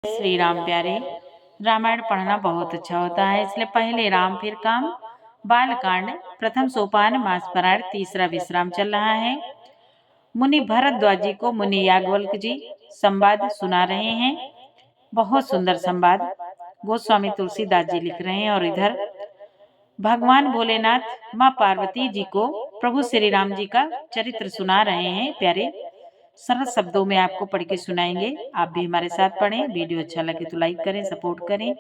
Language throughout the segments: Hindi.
श्री राम प्यारे। रामायण पढ़ना बहुत अच्छा होता है, इसलिए पहले राम फिर काम। बालकांड प्रथम सोपान मासपरार तीसरा विश्राम चल रहा है। मुनि भरद्वाज जी को मुनि याज्ञवल्क्य जी संवाद सुना रहे हैं। बहुत सुंदर संवाद गोस्वामी तुलसीदास जी लिख रहे हैं। और इधर भगवान भोलेनाथ माँ पार्वती जी को प्रभु श्री राम जी का चरित्र सुना रहे हैं। प्यारे सरल शब्दों में आपको पढ़ के सुनाएंगे। आप भी हमारे साथ पढ़ें। वीडियो अच्छा लगे तो लाइक करें, सपोर्ट करें।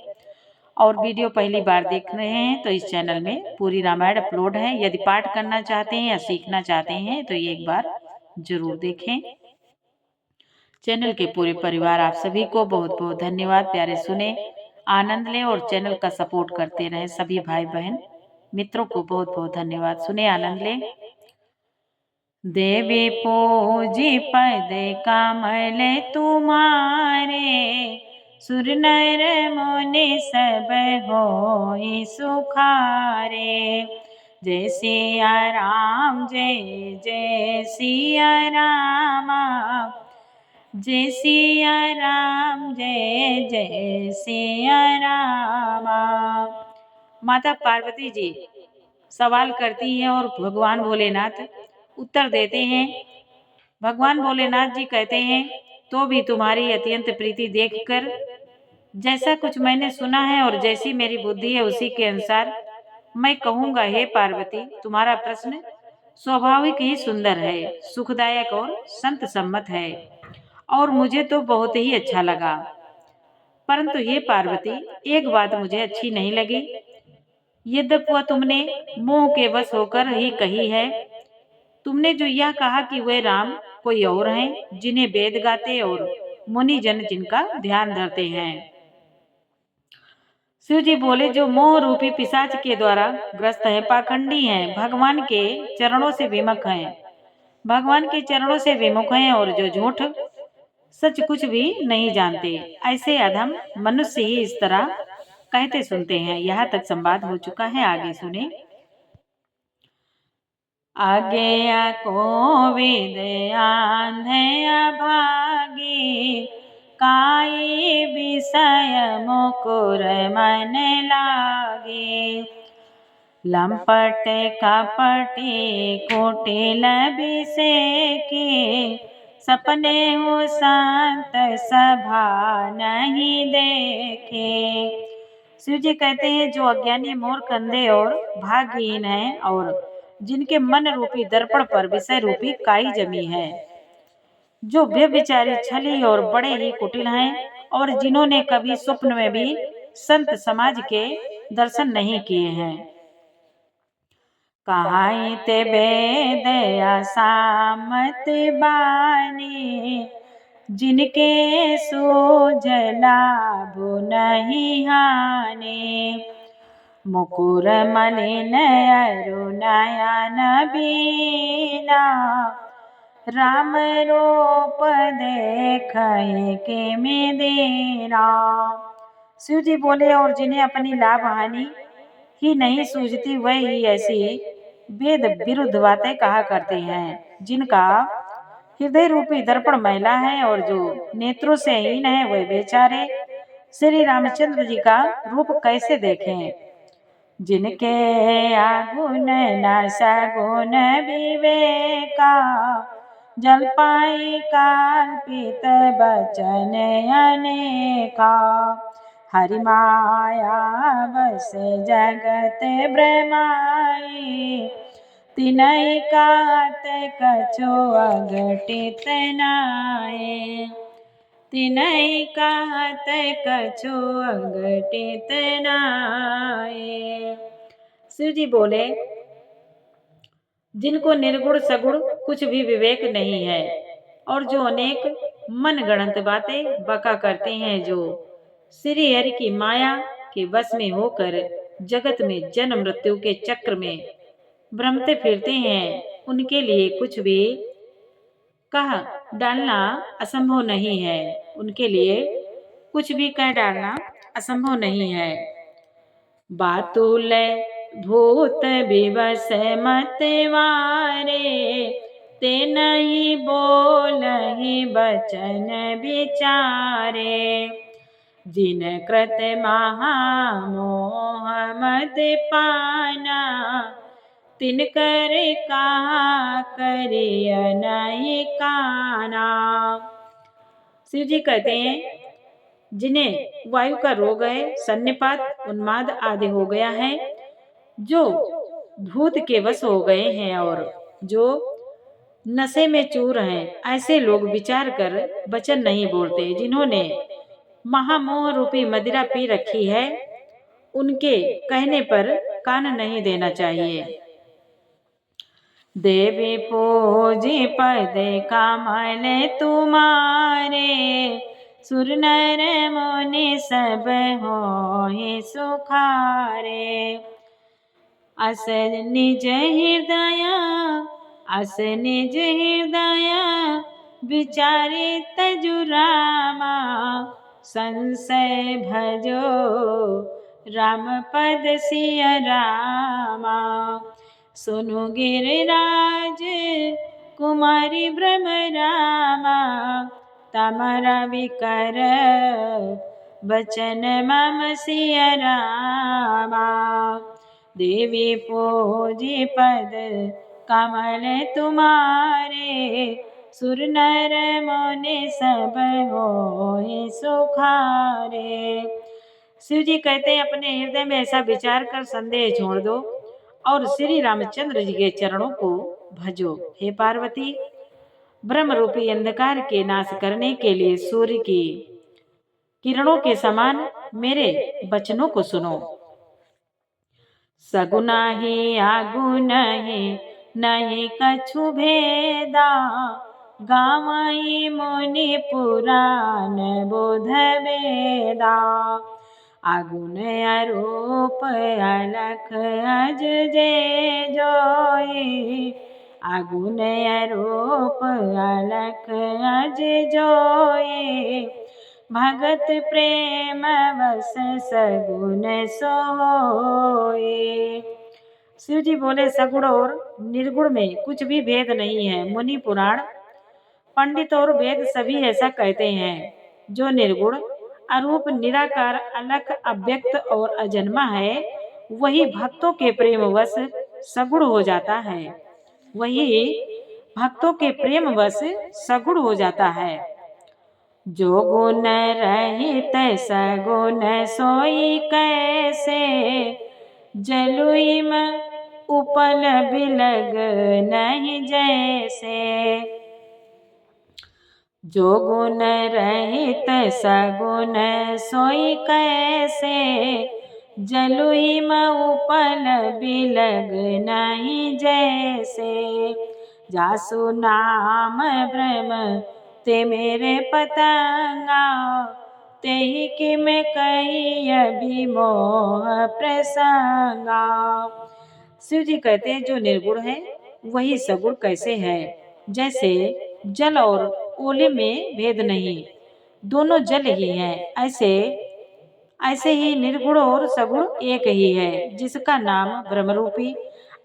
और वीडियो पहली बार देख रहे हैं तो इस चैनल में पूरी रामायण अपलोड है। यदि पाठ करना चाहते हैं या सीखना चाहते हैं तो ये एक बार जरूर देखें। चैनल के पूरे परिवार आप सभी को बहुत बहुत धन्यवाद। प्यारे सुने, आनंद लें और चैनल का सपोर्ट करते रहें। सभी भाई बहन मित्रों को बहुत बहुत धन्यवाद। सुने, आनंद लें। देवी पूजी पद कमल तुम्हारे, सुर नर मुनि सब होई सुखारे। जय सिया राम, जय जय सिया रामा, जय सिया राम, जय जय सिया रामा। माता पार्वती जी सवाल करती हैं और भगवान भोलेनाथ उत्तर देते हैं। भगवान भोलेनाथ जी कहते हैं, तो भी तुम्हारी अत्यंत प्रीति देखकर जैसा कुछ मैंने सुना है और जैसी मेरी बुद्धि है उसी के अनुसार मैं कहूँगा। हे पार्वती, तुम्हारा प्रश्न स्वाभाविक ही सुंदर है, सुखदायक और संत सम्मत है और मुझे तो बहुत ही अच्छा लगा। परंतु हे पार्वती, एक बात मुझे अच्छी नहीं लगी। यद्यपि वह तुमने मोह के वश होकर ही कही है। तुमने जो यह कहा कि वे राम कोई और हैं, जिन्हें वेद गाते और मुनि जन जिनका ध्यान धरते हैं। शिव जी बोले, जो मोह रूपी पिशाच के द्वारा ग्रस्त है, पाखंडी हैं, भगवान के चरणों से विमुख हैं, भगवान के चरणों से विमुख हैं और जो झूठ सच कुछ भी नहीं जानते, ऐसे अधम मनुष्य ही इस तरह कहते सुनते हैं। यहाँ तक संवाद हो चुका है, आगे सुने। आगे को विद आंधे अभागे, काई विषय मुकुर मन लागे। लंपट कपटे कुटिल बिसेके, सपने हो संत सभा नहीं देखे। शिव जी कहते हैं, जो अज्ञानी मूर्ख अंधे और भाग्यहीन हैं और जिनके मन रूपी दर्पण पर विषय रूपी काई जमी है, जो व्यभिचारी, छली और बड़े ही कुटिल हैं और जिन्होंने कभी स्वप्न में भी संत समाज के दर्शन नहीं किए हैं। कहाई ते वेद असामत बानी, जिनके सूझला भु नहीं हानि। मुकुर मलिन अरु नयन बीना, राम रूप देखहि के में देना। शिव जी बोले, और जिन्हें अपनी लाभ हानि ही नहीं सूझती, वह ही ऐसी वेद विरुद्ध बातें कहा करते हैं, जिनका हृदय रूपी दर्पण मैला है और जो नेत्रों से हीन है, वे बेचारे श्री रामचंद्र जी का रूप कैसे देखें। जिनके आगुन न सगुन विवेका, जल पाई कल्पित बचन अनेका। हरि माया बस जगत ब्रह्माई, तिनहि कात कछु अघटित नाहि, तिनहि कात कछु अघटित नाहि। शिव जी बोले, जिनको निर्गुण सगुण कुछ भी विवेक नहीं है और जो अनेक मन गणंत बातें बका करते हैं, जो श्री हरि की माया के वश में होकर जगत में जन्म मृत्यु के चक्र में भ्रमते फिरते हैं, उनके लिए कुछ भी कह डालना असंभव नहीं है। उनके लिए कुछ भी कह डालना असंभव नहीं है। बातुल भूत विवश मत वारे, ते नहीं बोलहि बचन विचारे। जिन कृत महामोह मद पाना, तिनकर कहा करिय नहीं काना। शिव जी कहते हैं, जिन्हें वायु का रोग है, सन्निपात, उन्माद आदि हो गया है, जो भूत के वश हो गए हैं और जो नशे में चूर हैं, ऐसे लोग विचार कर वचन नहीं बोलते। जिन्होंने महामोह रूपी मदिरा पी रखी है, उनके कहने पर कान नहीं देना चाहिए। देवी पूजी पद कमल तुम्हारे, सुर नर मुनि सब होहि सुखारे। अस निज हृदय, अस निज हृदय विचारे तजु रामा, संशय भजो राम पद सिय रामा। सुनु गिरिराज कुमारी भ्रमरामा, तमरा विकर बचन मम सिय रामा। देवी पूजी पद कमल तुम्हारे, सुर नर मुनि सब होहि सुखारे। शिव जी कहते हैं, अपने हृदय में ऐसा विचार कर संदेह छोड़ दो और श्री रामचंद्र जी के चरणों को भजो। हे पार्वती, ब्रह्म रूपी अंधकार के नाश करने के लिए सूर्य की किरणों के समान मेरे वचनों को सुनो। सगुना ही आगुन ही नहीं कछु भेदा, गावई मुनि पुराण बोध वेदा। आगुन अरूप अलख अज जे जोई, आगुन अरूप अलख अज जोई। भगत प्रेम वस सगुन सोए। शिव जी बोले, सगुण और निर्गुण में कुछ भी भेद नहीं है। मुनि पुराण पंडित और वेद सभी ऐसा कहते हैं। जो निर्गुण अरूप निराकार अलख अव्यक्त और अजन्मा है, वही भक्तों के प्रेमवश सगुण हो जाता है। वही भक्तों के प्रेमवश सगुण हो जाता है। जो गुण रहित सगुण सोई कैसे, जलुइम उपल बिलग नहीं जैसे। जो गुण रहित सगुण सोई कैसे, जलुइम उपल बिलग नहीं जैसे। जासु नाम ब्रह्म ते मेरे पतंगा, तेहि कि मैं कही अभी मोह प्रसंगा। शिव जी कहते हैं, जो निर्गुण है वही सगुण कैसे है। जैसे जल और ओले में भेद नहीं, दोनों जल ही हैं, ऐसे ही निर्गुण और सगुण एक ही है। जिसका नाम ब्रह्मरूपी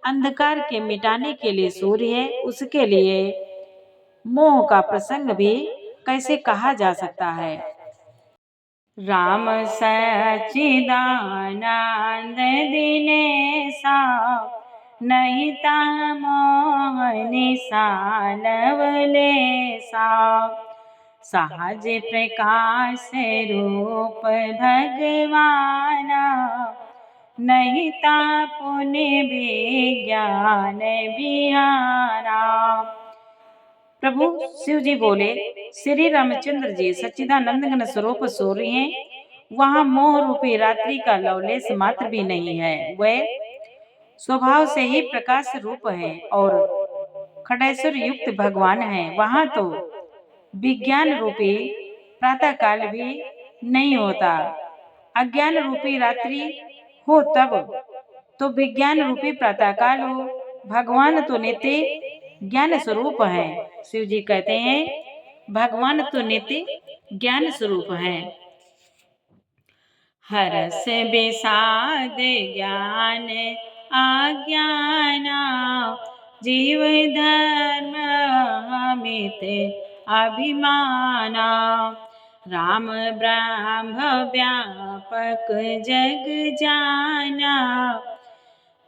अंधकार के मिटाने के लिए सूर्य है, उसके लिए मोह का प्रसंग भी कैसे कहा जा सकता है। राम सच्चिदानंद दिनेशा, नहीं ता मोह निसालवलेसा। सहज प्रकाश रूप भगवाना, नहीं ता पुण्य विज्ञान बिहारा। प्रभु शिव जी बोले, श्री रामचंद्र जी सच्चिदानंद घन स्वरूप सूर्य हैं। वहाँ मोह रूपी रात्रि का लवलेश मात्र भी नहीं है। वह स्वभाव से ही प्रकाश रूप है और खडेश्वर युक्त भगवान है। वहाँ तो विज्ञान रूपी प्रातः काल भी नहीं होता। अज्ञान रूपी रात्रि हो तब तो विज्ञान रूपी प्रातः काल हो। भगवान तो नित्य ज्ञान स्वरूप है। शिव जी कहते हैं, भगवान तो नित्य ज्ञान स्वरूप है। हरस विषाद ज्ञान अज्ञाना, जीव धर्म अमित अभिमाना। राम ब्रह्म व्यापक जग जाना,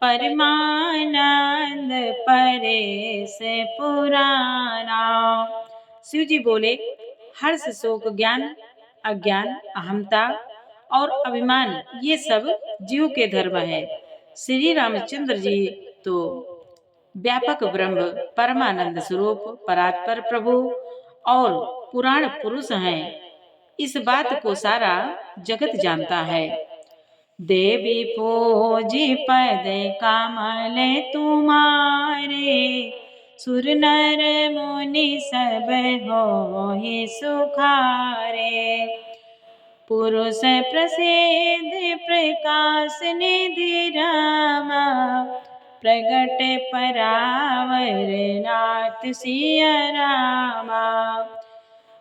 परमानंद परेश पुराना। शिव जी बोले, हर्ष शोक ज्ञान अज्ञान अहमता और अभिमान ये सब जीव के धर्म है। श्री रामचंद्र जी तो व्यापक ब्रह्म परमानंद स्वरूप परात्पर प्रभु और पुराण पुरुष हैं। इस बात को सारा जगत जानता है। देवी पूजी पद कमल तुम्हारे, सुर नर मुनि सब होहि सुखारे। पुरुष प्रसिद्ध प्रकाश निधि रामा, प्रगट परावर नाथ सिया रामा।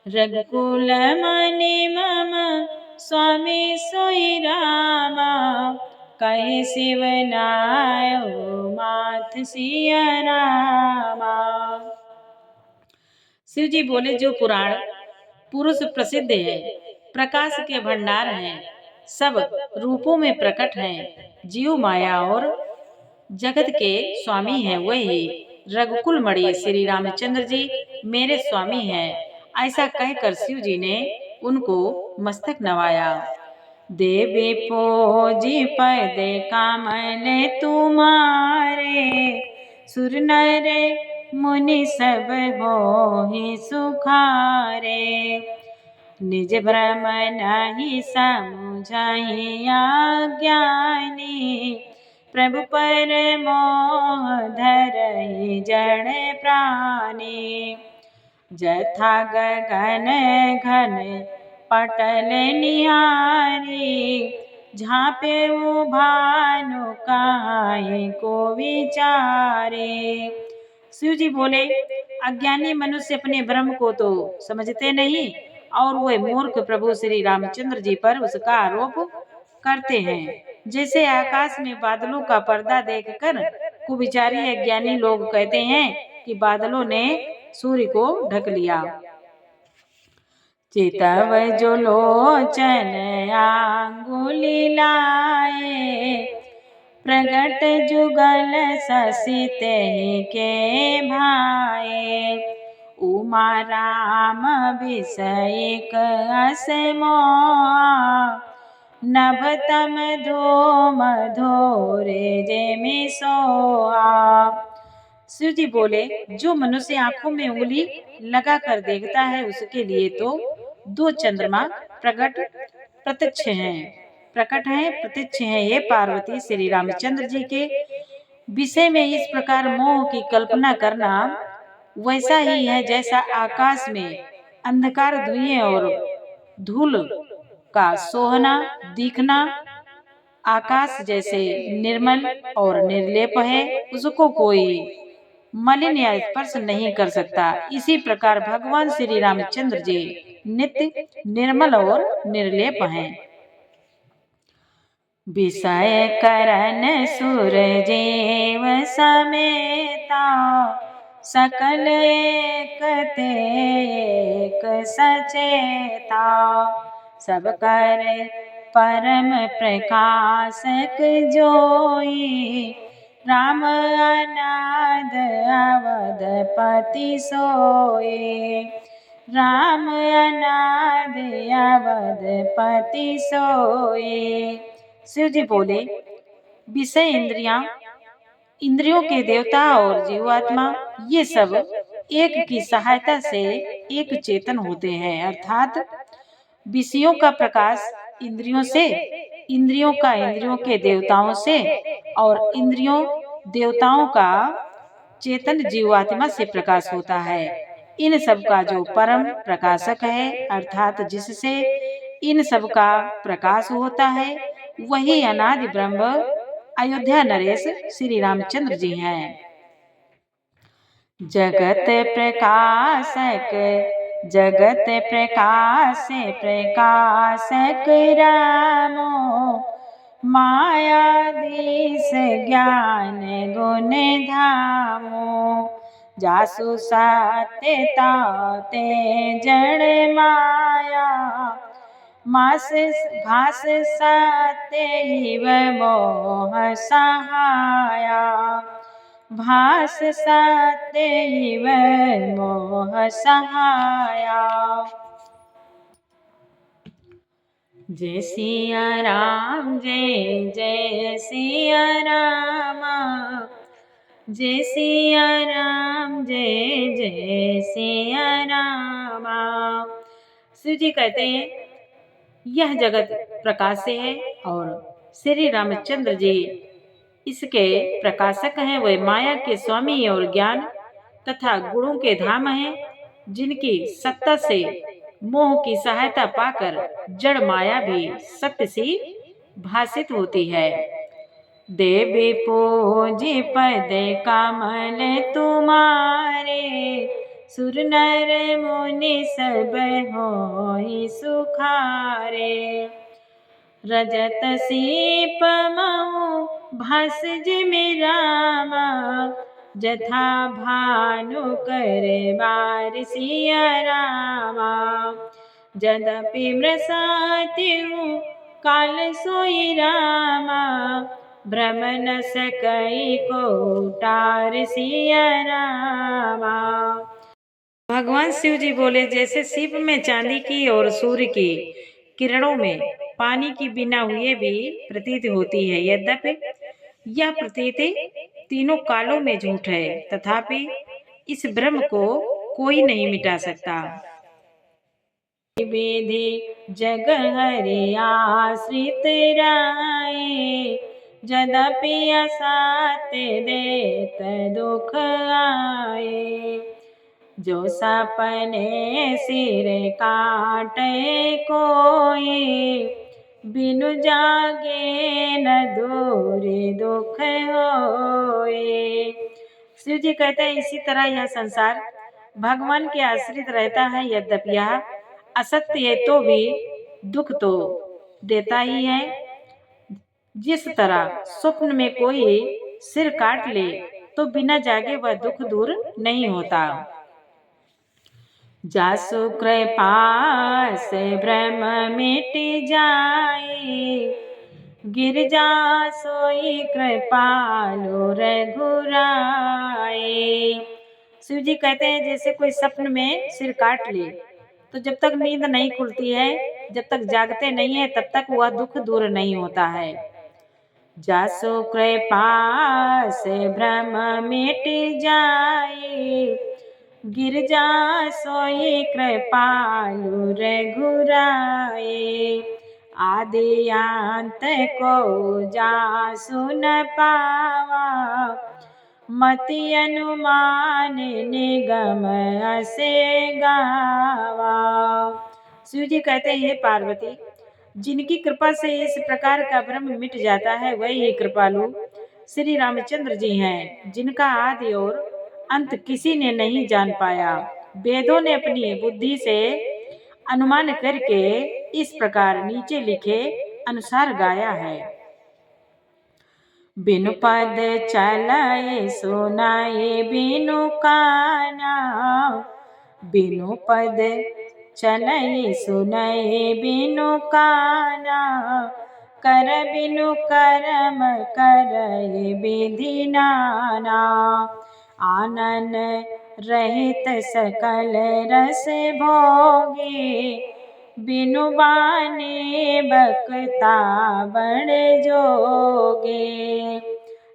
रघुकुल मनि मम स्वामी सोई रामा, कहे शिव नायो माथ सिया रामा। शिव जी बोले, जो पुराण पुरुष प्रसिद्ध है, प्रकाश के भंडार हैं, सब रूपों में प्रकट हैं, जीव माया और जगत के स्वामी हैं, वही रघुकुल मणि श्री रामचंद्र जी मेरे स्वामी हैं। ऐसा कहकर शिव जी ने उनको मस्तक नवाया। देवी पूजी पद कमल तुम्हारे, सुर नर मुनि सब होहि सुखारे। निज भ्रम नहीं समुझहि अज्ञानी, प्रभु पर मोह धरहि जड़ प्राणी। जथा गगन घन पटल निहारी, झाँपे भानु काहे को विचारे। शिव जी बोले, अज्ञानी मनुष्य अपने ब्रह्म को तो समझते नहीं और वे मूर्ख प्रभु श्री रामचंद्र जी पर उसका आरोप करते हैं। जैसे आकाश में बादलों का पर्दा देखकर कुविचारी अज्ञानी लोग कहते हैं कि बादलों ने सूर्य को ढक लिया। चितव जो लोचन आंगुली लाए, प्रगट जुगल ससिते के भाए। उमा राम विषयक अस मोहा, नभ तम धूम धोरे जेमि सोहा। शिव जी बोले, जो मनुष्य आंखों में उंगली लगा कर देखता है, उसके लिए तो दो चंद्रमा प्रत्यक्ष हैं। ये पार्वती श्री रामचंद्र जी के विषय में इस प्रकार मोह की कल्पना करना वैसा ही है जैसा आकाश में अंधकार धुएं और धूल का सोहना दिखना। आकाश जैसे निर्मल और निर्लेप है, उसको कोई मलिन या स्पर्श नहीं कर सकता। इसी प्रकार भगवान श्री रामचंद्र जी नित्य निर्मल और निर्लेप हैं। विषय करन सुर जीव समेता, सकल एक ते एक सचेता। सब कर परम प्रकाशक जोई, राम अनाद अवधपति सोए। राम अनाद अवधपति सोए। शिव जी बोले, विषय इंद्रियों के देवता और जीवात्मा ये सब एक की सहायता से एक चेतन होते हैं। अर्थात विषयों का प्रकाश इंद्रियों से, इंद्रियों का इंद्रियों के देवताओं से और इंद्रियों देवताओं का चेतन जीवात्मा से प्रकाश होता है। इन सब का जो परम प्रकाशक है, अर्थात जिससे इन सब का प्रकाश होता है, वही अनादि ब्रह्म अयोध्या नरेश श्री रामचंद्र जी हैं। जगत प्रकाशक जगत प्रकाश प्रकाशक रामो, मायाधीश ज्ञान गुण धामो। जासु साते ताते जड़ माया, मास घास साते इव मोह सहाया, भास साते इव मोह सहाया। जय सिया राम जय जय सिया राम, जय सिया राम जय जय सिया राम। शिव जी कहते हैं यह जगत प्रकाश से है और श्री रामचंद्र जी इसके प्रकाशक हैं। वे माया के स्वामी और ज्ञान तथा गुणों के धाम हैं, जिनकी सत्ता से मोह की सहायता पाकर जड़ माया भी सत्य सी भासित होती है। देवी पूजी पद कमल तुम्हारे, सुर नर मुनि सब होई सुखारे। रजत सीप मऊ भास जिमिरामा, जथा भानु करे बार सिया रामा। जदपि मृषात्यु काल सोई रामा, भ्रम न सकई को टार सिया रामा। भगवान शिव जी बोले जैसे सीप में चांदी की और सूर्य की किरणों में पानी की बिना हुए भी प्रतीत होती है, यद्यपि यह प्रतीति तीनों कालों में झूठ है, तथापि इस ब्रह्म को कोई नहीं मिटा सकता। विधि जग हरि आश्रित राय, जदपि असात देत दुख आए। जो सपने सिर काटे कोई, बिनु जागे न दूर दुख होए। शिव जी कहते हैं इसी तरह यह संसार भगवान के आश्रित रहता है, यद्यपि यह असत्य है तो भी दुख तो देता ही है। जिस तरह स्वप्न में कोई सिर काट ले तो बिना जागे वह दुख दूर नहीं होता। जासु कृपा से भ्रम मिट जाए, गिरजा सोई कृपालु रघुराए। शिव जी कहते हैं जैसे कोई सपन में सिर काट ले तो जब तक नींद नहीं खुलती है, जब तक जागते नहीं है तब तक वह दुख दूर नहीं होता है। जासु कृपा से भ्रम मिट जाए, गिरजा सोई कृपालु रघुराए। आदि अंत को जासु न पावा, मति अनुमान निगम असे गावा। शिव जी कहते हैं पार्वती, जिनकी कृपा से इस प्रकार का भ्रम मिट जाता है वही कृपालु श्री रामचंद्र जी हैं, जिनका आदि और अंत किसी ने नहीं जान पाया। वेदों ने अपनी बुद्धि से अनुमान करके इस प्रकार नीचे लिखे अनुसार गाया है। बिनु पद चलाए सुनाए बिनु काना, बिनु पद चलाए सुनाए बिनु काना। कर बिनु कर्म करए विधि नाना, आनन रहित सकल रस भोगे। बिनु बाने बकता बड़ जोगे।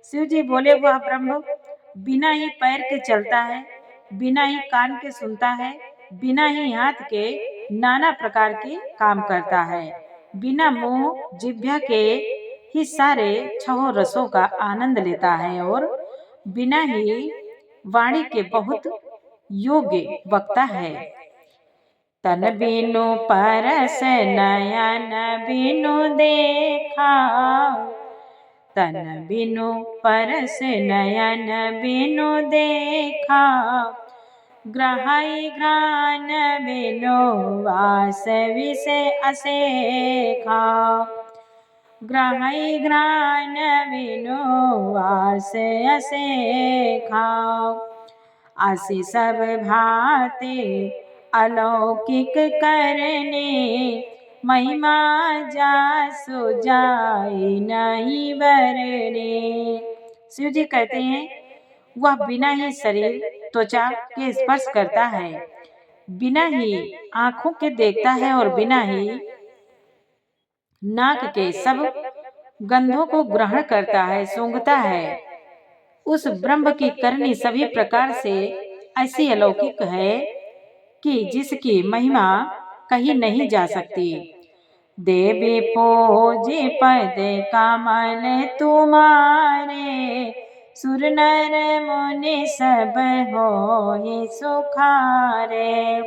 शिव जी बोले वह ब्रह्म बिना ही पैर के चलता है, बिना ही कान के सुनता है, बिना ही हाथ के नाना प्रकार के काम करता है, बिना मुंह जिह्वा के ही सारे छहों रसों का आनंद लेता है और बिना ही वाणी के बहुत योग्य वक्ता है। तन बिनु परस नयन बिनु देखा, तन बिनु परस नयन बिनु देखा। ग्रहाई घ्राण बिनु वास विषय असेखा, ग्रहाई घ्राण बिनु वास असेखा। आसी सब भाते अलौकिक करने, महिमा जासु जाए नहीं बरने। शिव जी कहते हैं वह बिना ही शरीर त्वचा के स्पर्श करता है, बिना ही आंखों के देखता है और बिना ही नाक के सब गंधों को ग्रहण करता है, सूंघता है। उस ब्रह्म की करनी सभी प्रकार से ऐसी अलौकिक है कि जिसकी महिमा कहीं नहीं जा सकती। देवी पूजी पद कमल तुम्हारे, सुर नर मुनि सब होहि सुखारे।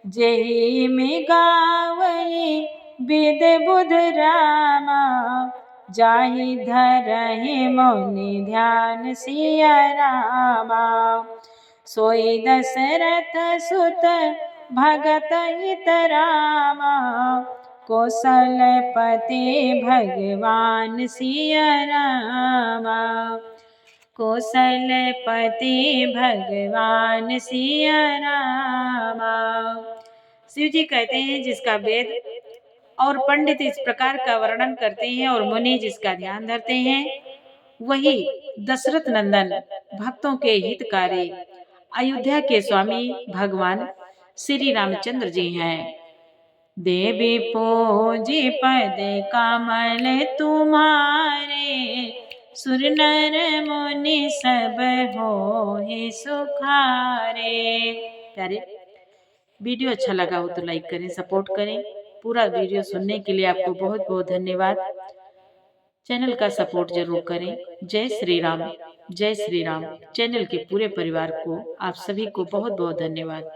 जेहि में गावई विद बुध रामा, जाहि धरहि मुनि ध्यान सिया रामा। सोई दशरथ सुत भगत हित रामा, कौशलपति भगवान सिया रामा। कौशलपति भगवान सिया रामा। शिव जी कहते हैं जिसका वेद और पंडित इस प्रकार का वर्णन करते हैं और मुनि जिसका ध्यान धरते हैं, वही दशरथ नंदन भक्तों के हितकारी अयोध्या के स्वामी भगवान श्री रामचंद्र जी हैं। देवी पूजी पद कमल तुम्हारे, सुर नर मुनि सब होहि सुखारे। प्यारे, वीडियो अच्छा लगा हो तो लाइक करें, सपोर्ट करें। पूरा वीडियो सुनने के लिए आपको बहुत बहुत धन्यवाद। चैनल का सपोर्ट जरूर करें। जय श्री राम, जय श्री राम। चैनल के पूरे परिवार को, आप सभी को बहुत बहुत धन्यवाद।